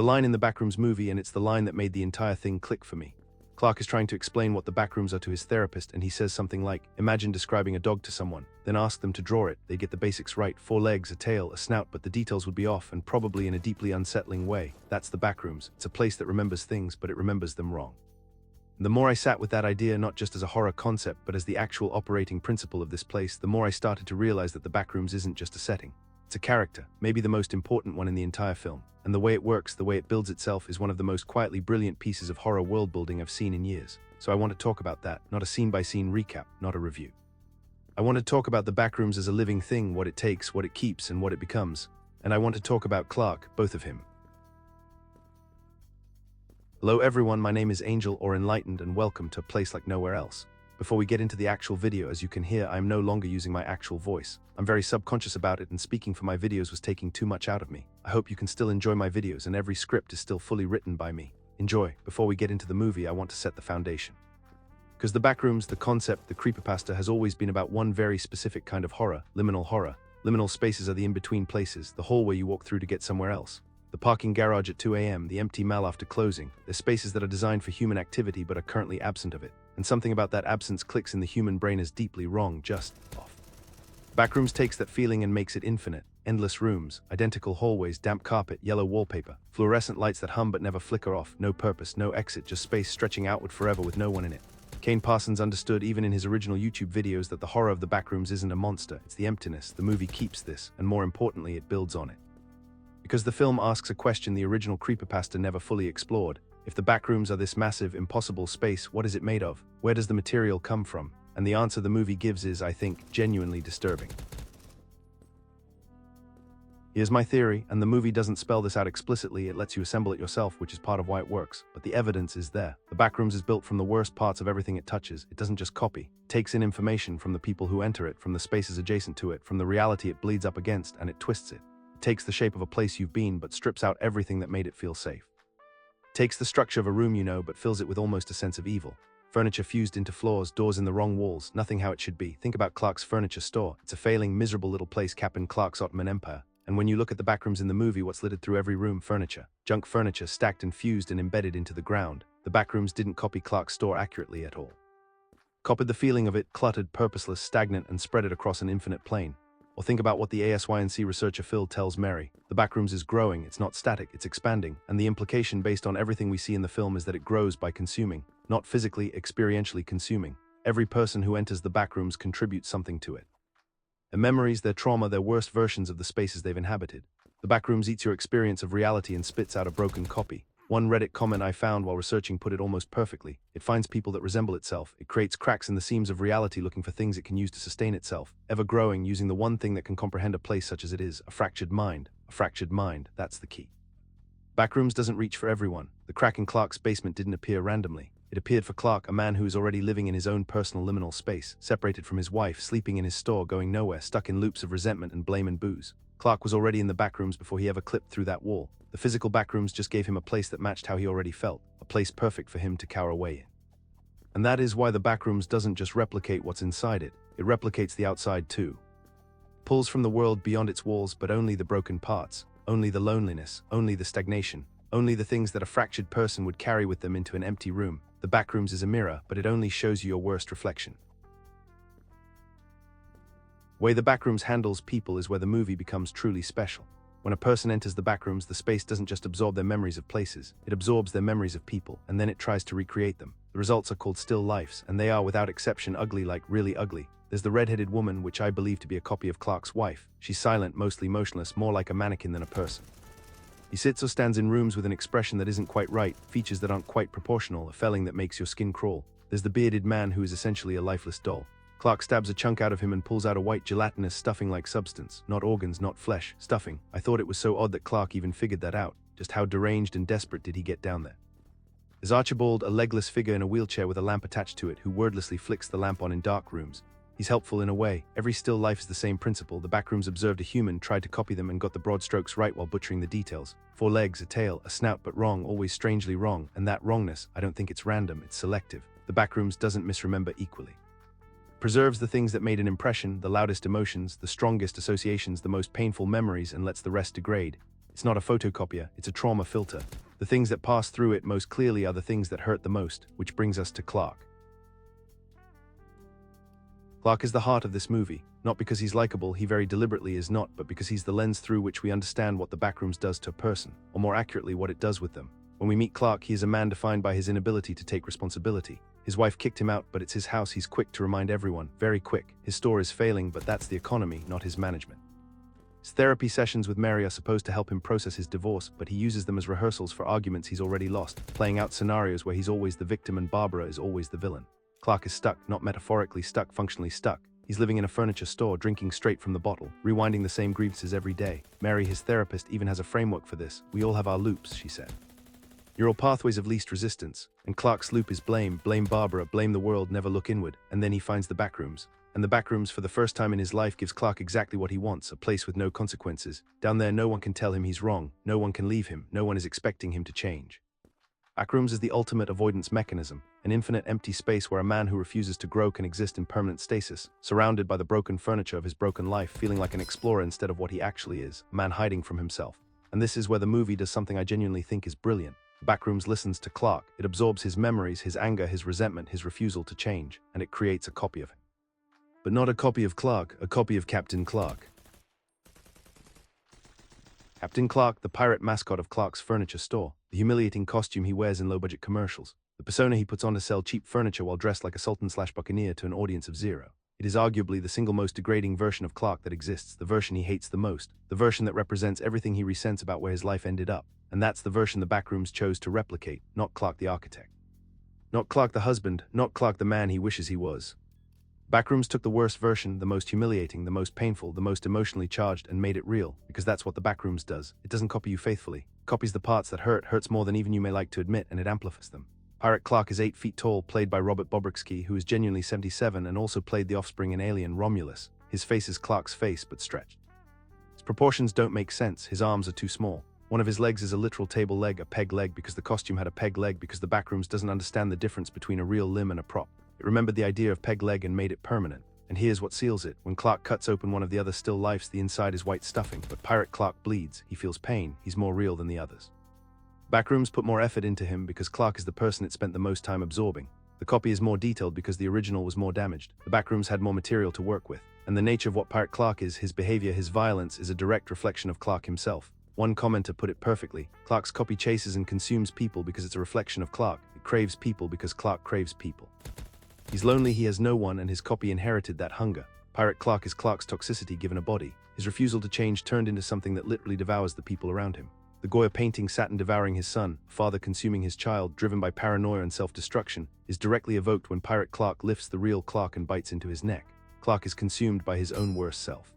a line in the Backrooms movie, and it's the line that made the entire thing click for me. Clark is trying to explain what the Backrooms are to his therapist, and he says something like, imagine describing a dog to someone, then ask them to draw it. They get the basics right, 4 legs, a tail, a snout, but the details would be off, and probably in a deeply unsettling way. That's the Backrooms. It's a place that remembers things, but it remembers them wrong. The more I sat with that idea, not just as a horror concept, but as the actual operating principle of this place, the more I started to realize that the Backrooms isn't just a setting. It's a character, maybe the most important one in the entire film. And the way it works, the way it builds itself, is one of the most quietly brilliant pieces of horror world-building I've seen in years. So I want to talk about that, not a scene-by-scene recap, not a review. I want to talk about the Backrooms as a living thing, what it takes, what it keeps, and what it becomes. And I want to talk about Clark, both of him. Hello everyone, my name is Angel or Enlightened, and welcome to a place like nowhere else. Before we get into the actual video, as you can hear, I am no longer using my actual voice. I'm very subconscious about it, and speaking for my videos was taking too much out of me. I hope you can still enjoy my videos, and every script is still fully written by me. Enjoy. Before we get into the movie, I want to set the foundation. Because the Backrooms, the concept, the creepypasta has always been about one very specific kind of horror, liminal horror. Liminal spaces are the in-between places, the hallway you walk through to get somewhere else. The parking garage at 2 a.m., the empty mall after closing. They're spaces that are designed for human activity but are currently absent of it. And something about that absence clicks in the human brain as deeply wrong, just off. Backrooms takes that feeling and makes it infinite. Endless rooms, identical hallways, damp carpet, yellow wallpaper, fluorescent lights that hum but never flicker off, no purpose, no exit, just space stretching outward forever with no one in it. Kane Parsons understood even in his original YouTube videos that the horror of the Backrooms isn't a monster, it's the emptiness. The movie keeps this, and more importantly, it builds on it. Because the film asks a question the original creepypasta never fully explored. If the Backrooms are this massive, impossible space, what is it made of? Where does the material come from? And the answer the movie gives is, I think, genuinely disturbing. Here's my theory, and the movie doesn't spell this out explicitly, it lets you assemble it yourself, which is part of why it works. But the evidence is there. The Backrooms is built from the worst parts of everything it touches. It doesn't just copy. It takes in information from the people who enter it, from the spaces adjacent to it, from the reality it bleeds up against, and it twists it. It takes the shape of a place you've been, but strips out everything that made it feel safe. It takes the structure of a room you know, but fills it with almost a sense of evil. Furniture fused into floors, doors in the wrong walls, nothing how it should be. Think about Clark's furniture store. It's a failing, miserable little place capped in Clark's Ottoman Empire. And when you look at the Backrooms in the movie, what's littered through every room? Furniture. Junk furniture stacked and fused and embedded into the ground. The Backrooms didn't copy Clark's store accurately at all. Copied the feeling of it, cluttered, purposeless, stagnant, and spread it across an infinite plane. Or think about what the ASYNC researcher Phil tells Mary. The Backrooms is growing, it's not static, it's expanding, and the implication based on everything we see in the film is that it grows by consuming, not physically, experientially consuming. Every person who enters the Backrooms contributes something to it. Their memories, their trauma, their worst versions of the spaces they've inhabited. The Backrooms eats your experience of reality and spits out a broken copy. One Reddit comment I found while researching put it almost perfectly. It finds people that resemble itself. It creates cracks in the seams of reality looking for things it can use to sustain itself. Ever growing, using the one thing that can comprehend a place such as it is, a fractured mind. A fractured mind, that's the key. Backrooms doesn't reach for everyone. The crack in Clark's basement didn't appear randomly. It appeared for Clark, a man who is already living in his own personal liminal space, separated from his wife, sleeping in his store, going nowhere, stuck in loops of resentment and blame and booze. Clark was already in the Backrooms before he ever clipped through that wall. The physical Backrooms just gave him a place that matched how he already felt, a place perfect for him to cower away in. And that is why the Backrooms doesn't just replicate what's inside it, it replicates the outside too. Pulls from the world beyond its walls, but only the broken parts, only the loneliness, only the stagnation, only the things that a fractured person would carry with them into an empty room. The Backrooms is a mirror, but it only shows you your worst reflection. The way the Backrooms handles people is where the movie becomes truly special. When a person enters the Backrooms, the space doesn't just absorb their memories of places, it absorbs their memories of people, and then it tries to recreate them. The results are called still lifes, and they are without exception ugly, like really ugly. There's the red-headed woman, which I believe to be a copy of Clark's wife. She's silent, mostly motionless, more like a mannequin than a person. He sits or stands in rooms with an expression that isn't quite right, features that aren't quite proportional, a felling that makes your skin crawl. There's the bearded man who is essentially a lifeless doll. Clark stabs a chunk out of him and pulls out a white gelatinous stuffing-like substance. Not organs, not flesh, stuffing. I thought it was so odd that Clark even figured that out. Just how deranged and desperate did he get down there? There's Archibald, a legless figure in a wheelchair with a lamp attached to it, who wordlessly flicks the lamp on in dark rooms. He's helpful in a way. Every still life is the same principle. The Backrooms observed a human, tried to copy them, and got the broad strokes right while butchering the details. 4 legs, a tail, a snout, but wrong, always strangely wrong. And that wrongness, I don't think it's random, it's selective. The Backrooms doesn't misremember equally. Preserves the things that made an impression, the loudest emotions, the strongest associations, the most painful memories, and lets the rest degrade. It's not a photocopier, it's a trauma filter. The things that pass through it most clearly are the things that hurt the most, which brings us to Clark. Clark is the heart of this movie, not because he's likable, he very deliberately is not, but because he's the lens through which we understand what the Backrooms does to a person, or more accurately, what it does with them. When we meet Clark, he is a man defined by his inability to take responsibility. His wife kicked him out, but it's his house. He's quick to remind everyone, very quick. His store is failing, but that's the economy, not his management. His therapy sessions with Mary are supposed to help him process his divorce, but he uses them as rehearsals for arguments he's already lost, playing out scenarios where he's always the victim and Barbara is always the villain. Clark is stuck, not metaphorically stuck, functionally stuck. He's living in a furniture store, drinking straight from the bottle, rewinding the same grievances every day. Mary, his therapist, even has a framework for this. We all have our loops, she said. Neural pathways of least resistance, and Clark's loop is blame Barbara, blame the world, never look inward, and then he finds the Backrooms. And the Backrooms, for the first time in his life, gives Clark exactly what he wants, a place with no consequences. Down there, no one can tell him he's wrong, no one can leave him, no one is expecting him to change. Backrooms is the ultimate avoidance mechanism, an infinite empty space where a man who refuses to grow can exist in permanent stasis, surrounded by the broken furniture of his broken life, feeling like an explorer instead of what he actually is, a man hiding from himself. And this is where the movie does something I genuinely think is brilliant. Backrooms listens to Clark, it absorbs his memories, his anger, his resentment, his refusal to change, and it creates a copy of him. But not a copy of Clark, a copy of Captain Clark. Captain Clark, the pirate mascot of Clark's furniture store, the humiliating costume he wears in low-budget commercials, the persona he puts on to sell cheap furniture while dressed like a sultan/buccaneer to an audience of zero. It is arguably the single most degrading version of Clark that exists, the version he hates the most, the version that represents everything he resents about where his life ended up, and that's the version the Backrooms chose to replicate, not Clark the architect. Not Clark the husband, not Clark the man he wishes he was. Backrooms took the worst version, the most humiliating, the most painful, the most emotionally charged, and made it real, because that's what the Backrooms does. It doesn't copy you faithfully. It copies the parts that hurts more than even you may like to admit, and it amplifies them. Pirate Clark is 8 feet tall, played by Robert Bobrikski, who is genuinely 77 and also played the offspring in Alien, Romulus. His face is Clark's face, but stretched. His proportions don't make sense, his arms are too small. One of his legs is a literal table leg, a peg leg, because the costume had a peg leg, because the Backrooms doesn't understand the difference between a real limb and a prop. It remembered the idea of peg leg and made it permanent. And here's what seals it. When Clark cuts open one of the other still lifes, the inside is white stuffing, but Pirate Clark bleeds. He feels pain. He's more real than the others. Backrooms put more effort into him because Clark is the person it spent the most time absorbing. The copy is more detailed because the original was more damaged. The Backrooms had more material to work with. And the nature of what Pirate Clark is, his behavior, his violence, is a direct reflection of Clark himself. One commenter put it perfectly. Clark's copy chases and consumes people because it's a reflection of Clark. It craves people because Clark craves people. He's lonely, he has no one, and his copy inherited that hunger. Pirate Clark is Clark's toxicity given a body. His refusal to change turned into something that literally devours the people around him. The Goya painting Saturn devouring his son, father consuming his child, driven by paranoia and self-destruction, is directly evoked when Pirate Clark lifts the real Clark and bites into his neck. Clark is consumed by his own worst self.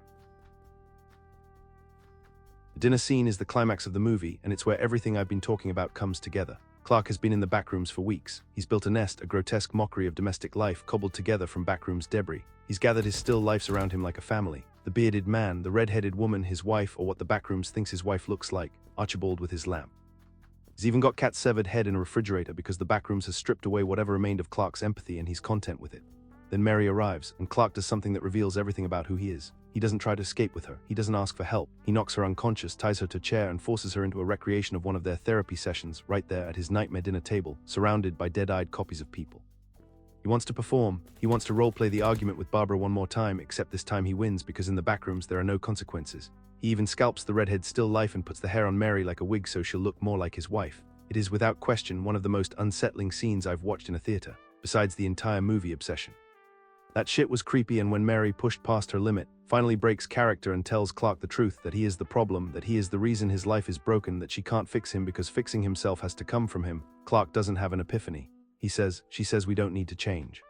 The dinner scene is the climax of the movie, and it's where everything I've been talking about comes together. Clark has been in the Backrooms for weeks. He's built a nest, a grotesque mockery of domestic life cobbled together from Backrooms debris. He's gathered his still lifes around him like a family. The bearded man, the red-headed woman, his wife, or what the Backrooms thinks his wife looks like, Archibald with his lamp. He's even got Kat's severed head in a refrigerator because the Backrooms has stripped away whatever remained of Clark's empathy and he's content with it. Then Mary arrives, and Clark does something that reveals everything about who he is. He doesn't try to escape with her. He doesn't ask for help. He knocks her unconscious, ties her to a chair, and forces her into a recreation of one of their therapy sessions right there at his nightmare dinner table, surrounded by dead-eyed copies of people. He wants to perform. He wants to role-play the argument with Barbara one more time, except this time he wins because in the Backrooms there are no consequences. He even scalps the redhead still life and puts the hair on Mary like a wig so she'll look more like his wife. It is without question one of the most unsettling scenes I've watched in a theater, besides the entire movie obsession. That shit was creepy, and when Mary, pushed past her limit, finally breaks character and tells Clark the truth, that he is the problem, that he is the reason his life is broken, that she can't fix him because fixing himself has to come from him, Clark doesn't have an epiphany. She says we don't need to change.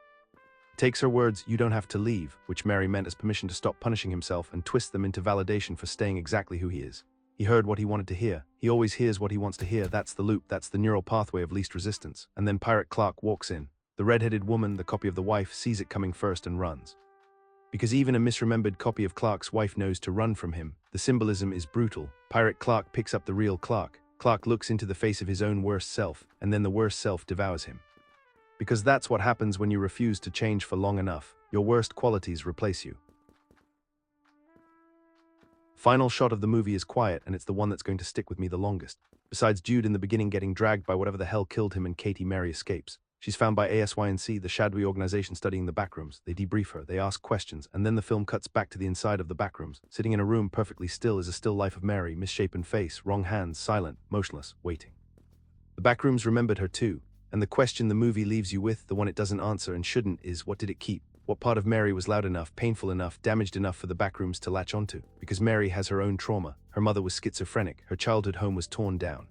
Takes her words, "You don't have to leave," which Mary meant as permission to stop punishing himself, and twists them into validation for staying exactly who he is. He heard what he wanted to hear. He always hears what he wants to hear. That's the loop, that's the neural pathway of least resistance. And then Pirate Clark walks in. The red-headed woman, the copy of the wife, sees it coming first and runs. Because even a misremembered copy of Clark's wife knows to run from him. The symbolism is brutal. Pirate Clark picks up the real Clark. Clark looks into the face of his own worst self, and then the worst self devours him. Because that's what happens when you refuse to change for long enough. Your worst qualities replace you. Final shot of the movie is quiet, and it's the one that's going to stick with me the longest. Besides Jude in the beginning getting dragged by whatever the hell killed him and Katie, Mary escapes. She's found by ASYNC, the shadowy organization studying the backrooms. They debrief her, they ask questions, and then the film cuts back to the inside of the backrooms. Sitting in a room perfectly still is a still life of Mary, misshapen face, wrong hands, silent, motionless, waiting. The backrooms remembered her too, and the question the movie leaves you with, the one it doesn't answer and shouldn't, is what did it keep? What part of Mary was loud enough, painful enough, damaged enough for the backrooms to latch onto? Because Mary has her own trauma. Her mother was schizophrenic, her childhood home was torn down.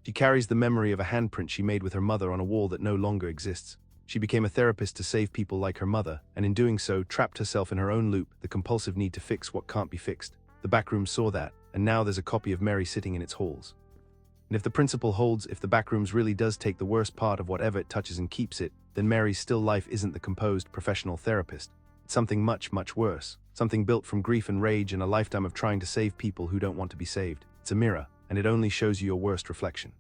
She carries the memory of a handprint she made with her mother on a wall that no longer exists. She became a therapist to save people like her mother, and in doing so, trapped herself in her own loop, the compulsive need to fix what can't be fixed. The backrooms saw that, and now there's a copy of Mary sitting in its halls. And if the principle holds, if the backrooms really does take the worst part of whatever it touches and keeps it, then Mary's still life isn't the composed, professional therapist. It's something much, much worse. Something built from grief and rage and a lifetime of trying to save people who don't want to be saved. It's a mirror, and it only shows you your worst reflection.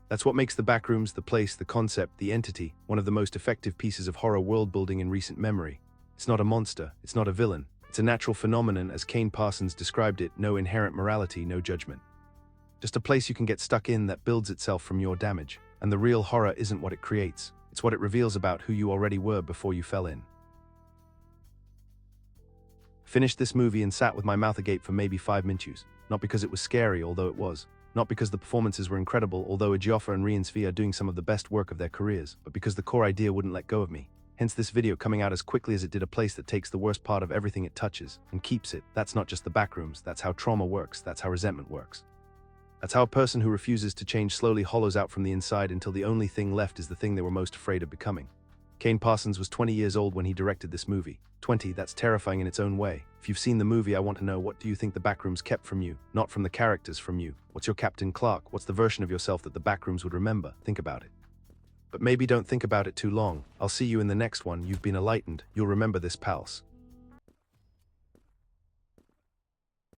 That's what makes the backrooms, the place, the concept, the entity, one of the most effective pieces of horror world-building in recent memory. It's not a monster, it's not a villain. It's a natural phenomenon, as Kane Parsons described it, no inherent morality, no judgment. Just a place you can get stuck in that builds itself from your damage. And the real horror isn't what it creates, it's what it reveals about who you already were before you fell in. Finished this movie and sat with my mouth agape for maybe 5 minutes. Not because it was scary, although it was. Not because the performances were incredible, although Ejiofor and Rian Svi are doing some of the best work of their careers, but because the core idea wouldn't let go of me. Hence this video coming out as quickly as it did, a place that takes the worst part of everything it touches and keeps it. That's not just the backrooms, that's how trauma works, that's how resentment works. That's how a person who refuses to change slowly hollows out from the inside until the only thing left is the thing they were most afraid of becoming. Kane Parsons was 20 years old when he directed this movie. 20, that's terrifying in its own way. If you've seen the movie, I want to know, what do you think the backrooms kept from you? Not from the characters, from you. What's your Captain Clark? What's the version of yourself that the backrooms would remember? Think about it. But maybe don't think about it too long. I'll see you in the next one. You've been enlightened. You'll remember this, pals.